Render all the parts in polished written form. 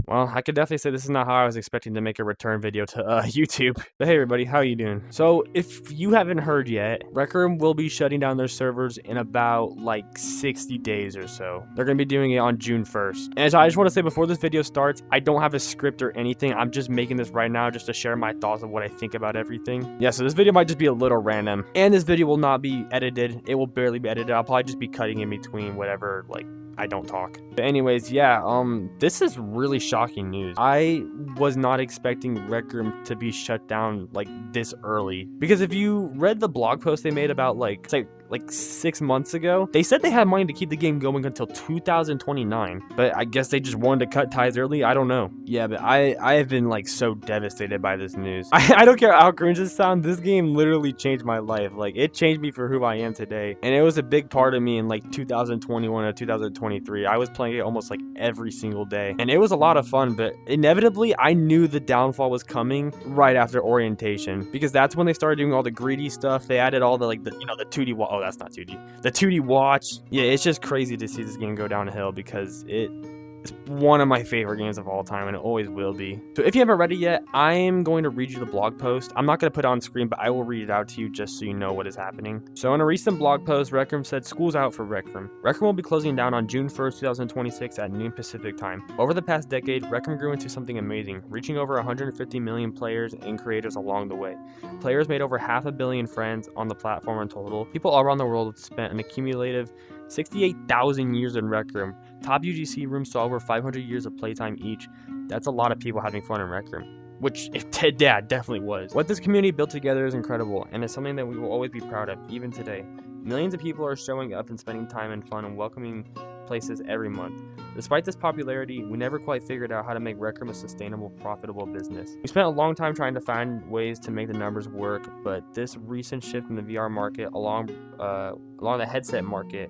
Well, I could definitely say this is not how I was expecting to make a return video to YouTube. But hey everybody, how you doing? So if you haven't heard yet, Rec Room will be shutting down their servers in about like 60 days or so. They're going to be doing it on June 1st. And so I just want to say before this video starts, I don't have a script or anything. I'm just making this right now just to share my thoughts of what I think about everything. Yeah, so this video might just be a little random. And this video will not be edited. It will barely be edited. I'll probably just be cutting in between whatever, like, I don't talk. But anyways, yeah, this is really shocking news. I was not expecting Rec Room to be shut down like this early. Because if you read the blog post they made about like 6 months ago, they said they had money to keep the game going until 2029. But I guess they just wanted to cut ties early. I don't know. Yeah, but I have been like so devastated by this news. I don't care how cringe this sounds. This game literally changed my life. Like, it changed me for who I am today. And it was a big part of me in like 2021 or 2023. I was playing it almost like every single day. And it was a lot of fun, but inevitably I knew the downfall was coming right after orientation. Because that's when they started doing all the greedy stuff. They added all the like the 2D wall. Oh, that's not 2D. The 2D watch. Yeah, it's just crazy to see this game go downhill because it's one of my favorite games of all time, and it always will be. So if you haven't read it yet, I am going to read you the blog post. I'm not going to put it on screen, but I will read it out to you just so you know what is happening. So in a recent blog post, Rec Room said, "School's out for Rec Room. Rec Room will be closing down on June 1st, 2026 at noon Pacific time. Over the past decade, Rec Room grew into something amazing, reaching over 150 million players and creators along the way. Players made over 500 million friends on the platform in total. People all around the world spent an accumulative 68,000 years in Rec Room. Top UGC rooms saw over 500 years of playtime each. That's a lot of people having fun in Rec Room." Which, yeah, definitely was. What this community built together is incredible, and it's something that we will always be proud of, even today. Millions of people are showing up and spending time and fun and welcoming places every month. Despite this popularity, we never quite figured out how to make Rec Room a sustainable, profitable business. We spent a long time trying to find ways to make the numbers work, but this recent shift in the VR market, along the headset market,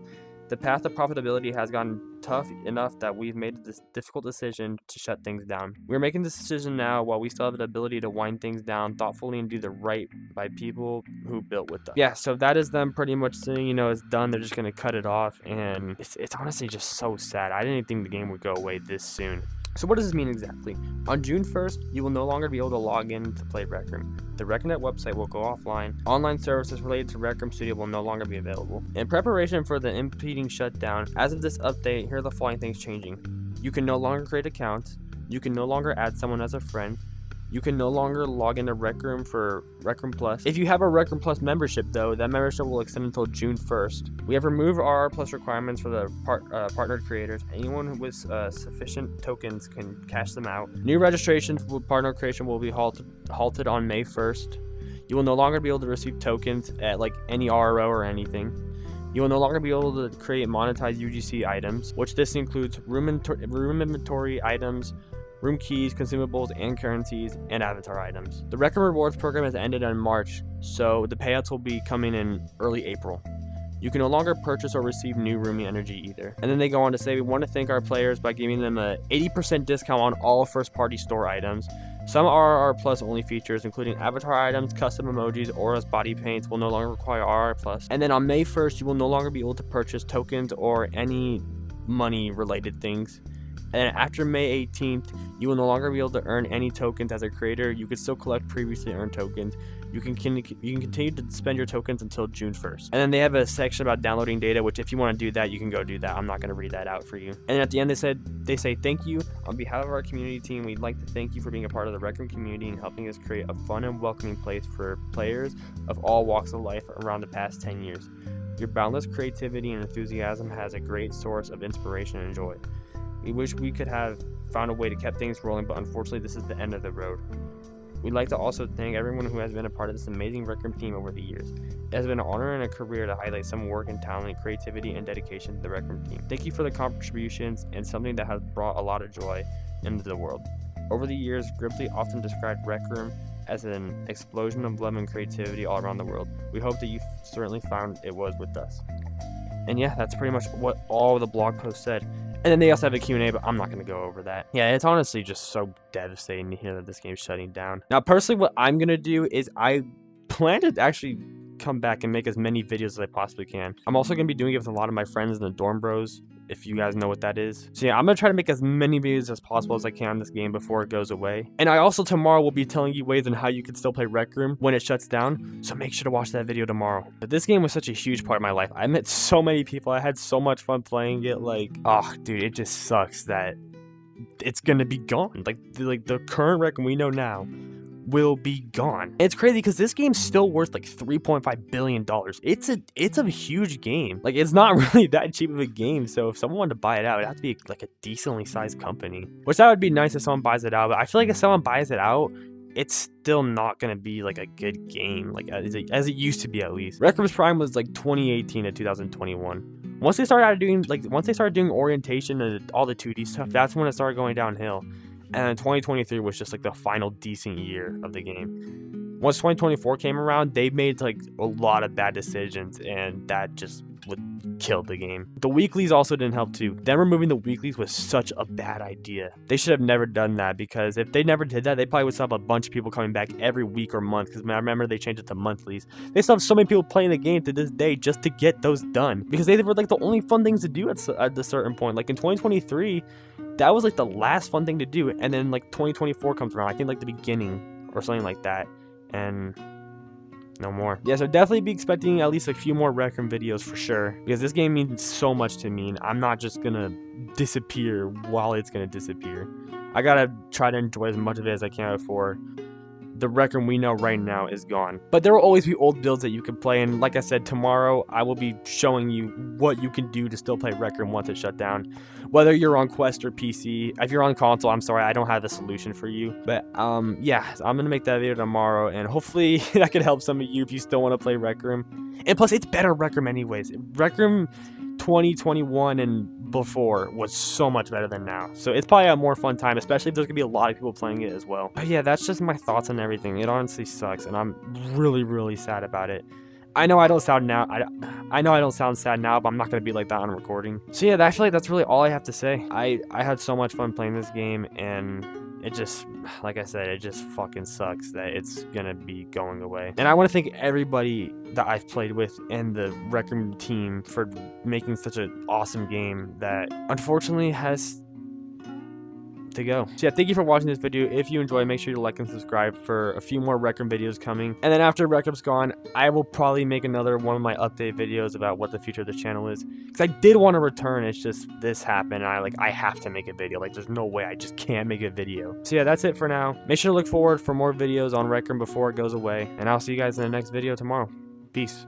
the path to profitability has gotten tough enough that we've made this difficult decision to shut things down. We're making this decision now while we still have the ability to wind things down thoughtfully and do the right by people who built with us. Yeah, so that is them pretty much saying, you know, it's done. They're just going to cut it off, and it's honestly just so sad. I didn't think the game would go away this soon. So what does this mean exactly? On June 1st, you will no longer be able to log in to play Rec Room. The RecNet website will go offline. Online services related to Rec Room Studio will no longer be available. In preparation for the impending shutdown, as of this update, here are the following things changing. You can no longer create accounts. You can no longer add someone as a friend. You can no longer log into Rec Room for Rec Room Plus. If you have a Rec Room Plus membership, though, that membership will extend until June 1st. We have removed RR Plus requirements for the partnered creators. Anyone with sufficient tokens can cash them out. New registrations for partner creation will be halted on May 1st. You will no longer be able to receive tokens at like any RRO or anything. You will no longer be able to create and monetize UGC items, which this includes room inventory items, room keys, consumables, and currencies, and avatar items. The Rec Room Rewards program has ended in March, so the payouts will be coming in early April. You can no longer purchase or receive new rooming energy either. And then they go on to say, "We want to thank our players by giving them a 80% discount on all first-party store items. Some RR Plus only features, including avatar items, custom emojis, auras, body paints, will no longer require RR Plus. And then on May 1st, you will no longer be able to purchase tokens or any money-related things. And after May 18th, you will no longer be able to earn any tokens as a creator. You can still collect previously earned tokens. You can continue to spend your tokens until June 1st. And then they have a section about downloading data, which if you want to do that, you can go do that. I'm not going to read that out for you. And at the end, they say, "Thank you. On behalf of our community team, we'd like to thank you for being a part of the Rec Room community and helping us create a fun and welcoming place for players of all walks of life around the past 10 years. Your boundless creativity and enthusiasm has a great source of inspiration and joy. We wish we could have found a way to keep things rolling, but unfortunately this is the end of the road. We'd like to also thank everyone who has been a part of this amazing Rec Room team over the years. It has been an honor and a career to highlight some work and talent, creativity, and dedication to the Rec Room team. Thank you for the contributions and something that has brought a lot of joy into the world. Over the years, Gribbly often described Rec Room as an explosion of love and creativity all around the world. We hope that you certainly found it was with us." And yeah, that's pretty much what all the blog posts said. And then they also have a Q&A, but I'm not going to go over that. Yeah, it's honestly just so devastating to hear that this game's shutting down. Now, personally, what I'm going to do is I plan to actually come back and make as many videos as I possibly can. I'm also going to be doing it with a lot of my friends in the Dorm Bros if you guys know what that is. So yeah, I'm gonna try to make as many videos as possible as I can on this game before it goes away. And I also tomorrow will be telling you ways on how you can still play Rec Room when it shuts down, so make sure to watch that video tomorrow. But this game was such a huge part of my life. I met so many people. I had so much fun playing it. Like, oh dude, it just sucks that it's gonna be gone. Like the current Rec Room we know now will be gone. It's crazy because this game's still worth like $3.5 billion. It's a huge game. Like, it's not really that cheap of a game, so if someone wanted to buy it out, it'd have to be like a decently sized company. Which that would be nice if someone buys it out, but I feel like if someone buys it out, it's still not gonna be like a good game, like as it used to be at least. Rec Room's prime was like 2018 to 2021. Once they started doing orientation and all the 2D stuff, that's when it started going downhill. And then 2023 was just like the final decent year of the game. Once 2024 came around, they made like a lot of bad decisions, and that just killed the game. The weeklies also didn't help too. Them removing the weeklies was such a bad idea. They should have never done that, because if they never did that, they probably would still have a bunch of people coming back every week or month, because I remember they changed it to monthlies. They still have so many people playing the game to this day just to get those done, because they were like the only fun things to do at a certain point. Like in 2023, that was like the last fun thing to do, and then like 2024 comes around, I think like the beginning or something like that, and no more. Yeah, so definitely be expecting at least a few more Rec Room videos for sure, because this game means so much to me, and I'm not just gonna disappear while it's gonna disappear. I gotta try to enjoy as much of it as I can before the Rec Room we know right now is gone. But there will always be old builds that you can play, and like I said, tomorrow I will be showing you what you can do to still play Rec Room once it's shut down. Whether you're on Quest or PC, if you're on console, I'm sorry, I don't have the solution for you. But yeah, I'm gonna make that video tomorrow, and hopefully that could help some of you if you still want to play Rec Room. And plus, it's better Rec Room anyways. Rec Room 2021 and before was so much better than now, so it's probably a more fun time, especially if there's gonna be a lot of people playing it as well. But yeah, that's just my thoughts on everything. It honestly sucks, and I'm really sad about it. I know I don't sound now. I know I don't sound sad now, but I'm not gonna be like that on recording. So yeah, I feel like that's really all I have to say. I had so much fun playing this game, and it just, like I said, it just fucking sucks that it's gonna be going away. And I want to thank everybody that I've played with and the Rec Room team for making such an awesome game that unfortunately has to go. So yeah, thank you for watching this video. If you enjoyed, make sure to like and subscribe for a few more Rec Room videos coming. And then after Rec Room's gone, I will probably make another one of my update videos about what the future of this channel is, because I did want to return. It's just this happened, and I have to make a video. Like, there's no way, I just can't make a video. So yeah, that's it for now. Make sure to look forward for more videos on Rec Room before it goes away, and I'll see you guys in the next video tomorrow. Peace.